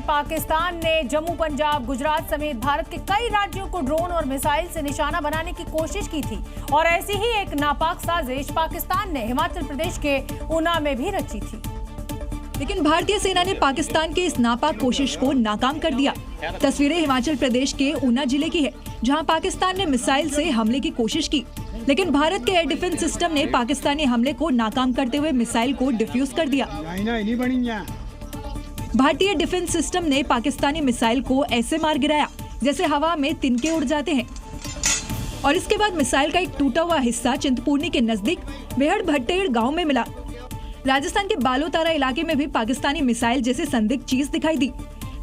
पाकिस्तान ने जम्मू, पंजाब, गुजरात समेत भारत के कई राज्यों को ड्रोन और मिसाइल से निशाना बनाने की कोशिश की थी और ऐसी ही एक नापाक साजिश पाकिस्तान ने हिमाचल प्रदेश के ऊना में भी रची थी। लेकिन भारतीय सेना ने पाकिस्तान के इस नापाक कोशिश को नाकाम कर दिया। तस्वीरें हिमाचल प्रदेश के ऊना जिले की है, जहां पाकिस्तान ने मिसाइल से हमले की कोशिश की, लेकिन भारत के एयर डिफेंस सिस्टम ने पाकिस्तानी हमले को नाकाम करते हुए मिसाइल को डिफ्यूज कर दिया। भारतीय डिफेंस सिस्टम ने पाकिस्तानी मिसाइल को ऐसे मार गिराया जैसे हवा में तिनके उड़ जाते हैं और इसके बाद मिसाइल का एक टूटा हुआ हिस्सा चिंतपूर्णी के नजदीक बेहड़ भट्टेड़ गांव में मिला। राजस्थान के बालोतारा इलाके में भी पाकिस्तानी मिसाइल जैसे संदिग्ध चीज दिखाई दी।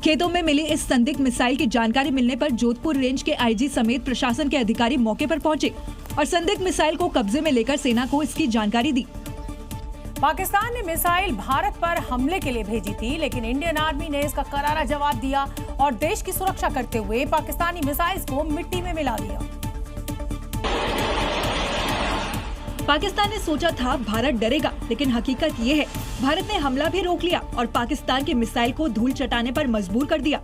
खेतों में मिली इस संदिग्ध मिसाइल की जानकारी मिलने पर जोधपुर रेंज के आईजी समेत प्रशासन के अधिकारी मौके पर पहुंचे और संदिग्ध मिसाइल को कब्जे में लेकर सेना को इसकी जानकारी दी। पाकिस्तान ने मिसाइल भारत पर हमले के लिए भेजी थी, लेकिन इंडियन आर्मी ने इसका करारा जवाब दिया और देश की सुरक्षा करते हुए पाकिस्तानी मिसाइल्स को मिट्टी में मिला दिया। पाकिस्तान ने सोचा था भारत डरेगा, लेकिन हकीकत ये है भारत ने हमला भी रोक लिया और पाकिस्तान के मिसाइल को धूल चटाने पर मजबूर कर दिया।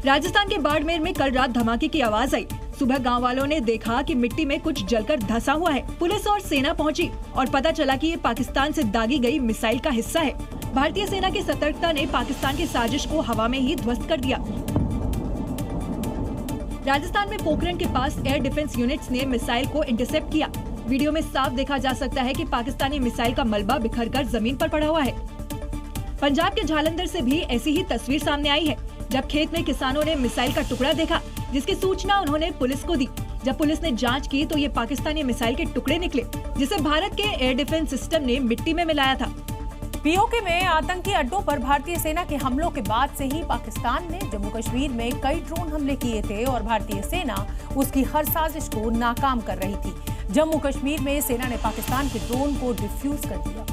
राजस्थान के बाड़मेर में कल रात धमाके की आवाज आई। सुबह गांव वालों ने देखा कि मिट्टी में कुछ जलकर धंसा हुआ है। पुलिस और सेना पहुंची और पता चला कि ये पाकिस्तान से दागी गई मिसाइल का हिस्सा है। भारतीय सेना की सतर्कता ने पाकिस्तान की साजिश को हवा में ही ध्वस्त कर दिया। राजस्थान में पोखरण के पास एयर डिफेंस यूनिट्स ने मिसाइल को इंटरसेप्ट किया। वीडियो में साफ देखा जा सकता है कि पाकिस्तानी मिसाइल का मलबा बिखरकर जमीन पर पड़ा हुआ है। पंजाब के जालंधर से भी ऐसी ही तस्वीर सामने आई है, जब खेत में किसानों ने मिसाइल का टुकड़ा देखा, जिसकी सूचना उन्होंने पुलिस को दी। जब पुलिस ने जांच की तो ये पाकिस्तानी मिसाइल के टुकड़े निकले, जिसे भारत के एयर डिफेंस सिस्टम ने मिट्टी में मिलाया था। पीओके में आतंकी अड्डों पर भारतीय सेना के हमलों के बाद से ही पाकिस्तान ने जम्मू कश्मीर में कई ड्रोन हमले किए थे और भारतीय सेना उसकी हर साजिश को नाकाम कर रही थी। जम्मू कश्मीर में सेना ने पाकिस्तान के ड्रोन को डिफ्यूज कर दिया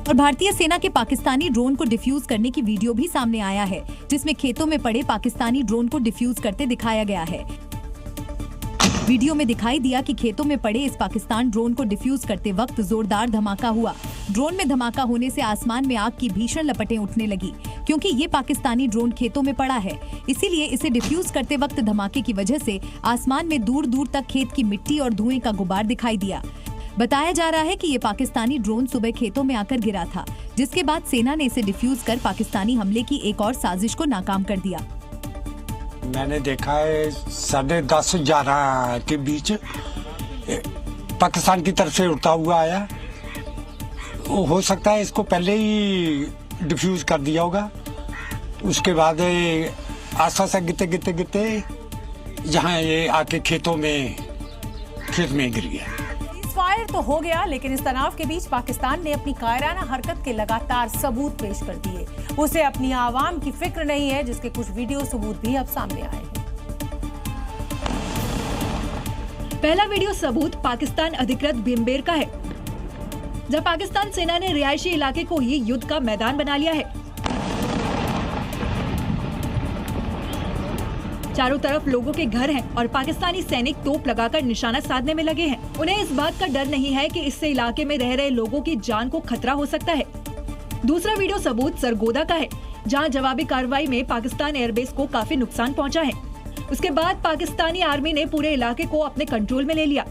और भारतीय सेना के पाकिस्तानी ड्रोन को डिफ्यूज करने की वीडियो भी सामने आया है, जिसमें खेतों में पड़े पाकिस्तानी ड्रोन को डिफ्यूज करते दिखाया गया है। वीडियो में दिखाई दिया कि खेतों में पड़े इस पाकिस्तान ड्रोन को डिफ्यूज करते वक्त जोरदार धमाका हुआ। ड्रोन में धमाका होने से आसमान में आग की भीषण लपटें उठने लगी, क्योंकि ये पाकिस्तानी ड्रोन खेतों में पड़ा है, इसीलिए इसे डिफ्यूज करते वक्त धमाके की वजह से आसमान में दूर दूर तक खेत की मिट्टी और धुएं का गुबार दिखाई दिया। बताया जा रहा है कि ये पाकिस्तानी ड्रोन सुबह खेतों में आकर गिरा था, जिसके बाद सेना ने इसे डिफ्यूज कर पाकिस्तानी हमले की एक और साजिश को नाकाम कर दिया। मैंने देखा है 10:30-11 के बीच पाकिस्तान की तरफ से उड़ता हुआ आया। हो सकता है इसको पहले ही डिफ्यूज कर दिया होगा। उसके बाद आसपास से गिरते जहाँ ये आके खेत में गिर गया। फायर तो हो गया, लेकिन इस तनाव के बीच पाकिस्तान ने अपनी कायराना हरकत के लगातार सबूत पेश कर दिए। उसे अपनी आवाम की फिक्र नहीं है, जिसके कुछ वीडियो सबूत भी अब सामने आए हैं। पहला वीडियो सबूत पाकिस्तान अधिकृत भीमबेर का है, जब पाकिस्तान सेना ने रिहायशी इलाके को ही युद्ध का मैदान बना लिया है। चारों तरफ लोगों के घर हैं और पाकिस्तानी सैनिक तोप लगाकर निशाना साधने में लगे हैं। उन्हें इस बात का डर नहीं है कि इससे इलाके में रह रहे लोगों की जान को खतरा हो सकता है। दूसरा वीडियो सबूत सरगोदा का है, जहां जवाबी कार्रवाई में पाकिस्तान एयरबेस को काफी नुकसान पहुंचा है। उसके बाद पाकिस्तानी आर्मी ने पूरे इलाके को अपने कंट्रोल में ले लिया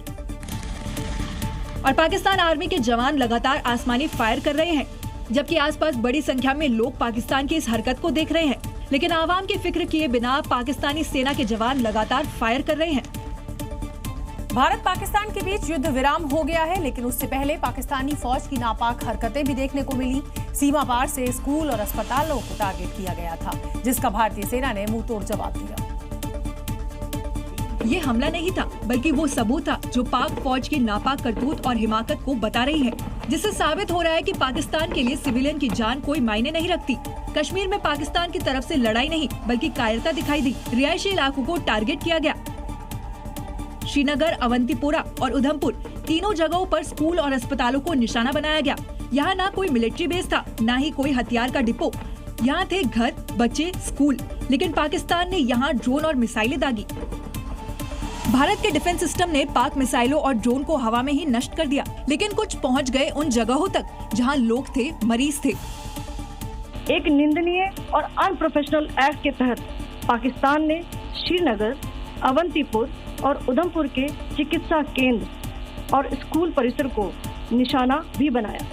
और पाकिस्तान आर्मी के जवान लगातार आसमानी फायर कर रहे हैं, जबकि आसपास बड़ी संख्या में लोग पाकिस्तान की इस हरकत को देख रहे हैं। लेकिन आवाम की फिक्र किए बिना पाकिस्तानी सेना के जवान लगातार फायर कर रहे हैं। भारत पाकिस्तान के बीच युद्ध विराम हो गया है, लेकिन उससे पहले पाकिस्तानी फौज की नापाक हरकतें भी देखने को मिली। सीमा पार से स्कूल और अस्पतालों को टारगेट किया गया था, जिसका भारतीय सेना ने मुंहतोड़ जवाब दिया। ये हमला नहीं था, बल्कि वो सबूत था जो पाक फौज की नापाक करतूत और हिमाकत को बता रही है, जिससे साबित हो रहा है कि पाकिस्तान के लिए सिविलियन की जान कोई मायने नहीं रखती। कश्मीर में पाकिस्तान की तरफ से लड़ाई नहीं, बल्कि कायरता दिखाई दी। रिहायशी इलाकों को टारगेट किया गया। श्रीनगर, अवंतीपोरा और उधमपुर तीनों जगहों पर स्कूल और अस्पतालों को निशाना बनाया गया। यहाँ ना कोई मिलिट्री बेस था, ना ही कोई हथियार का डिपो। यहाँ थे घर, बच्चे, स्कूल, लेकिन पाकिस्तान ने यहाँ ड्रोन और मिसाइलें दागी। भारत के डिफेंस सिस्टम ने पाक मिसाइलों और ड्रोन को हवा में ही नष्ट कर दिया, लेकिन कुछ पहुंच गए उन जगहों तक जहां लोग थे, मरीज थे। एक निंदनीय और अनप्रोफेशनल एक्ट के तहत पाकिस्तान ने श्रीनगर, अवंतीपुर और उधमपुर के चिकित्सा केंद्र और स्कूल परिसर को निशाना भी बनाया।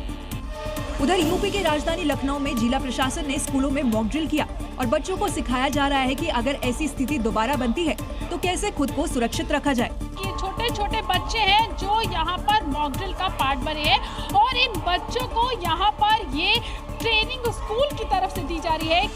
उधर यूपी की राजधानी लखनऊ में जिला प्रशासन ने स्कूलों में मॉक ड्रिल किया और बच्चों को सिखाया जा रहा है कि अगर ऐसी स्थिति दोबारा बनती है तो कैसे खुद को सुरक्षित रखा जाए। ये छोटे छोटे बच्चे हैं जो यहाँ पर मॉक ड्रिल का पार्ट बने हैं और इन बच्चों को यहाँ पर ये ट्रेनिंग स्कूल की तरफ से दी जा रही है।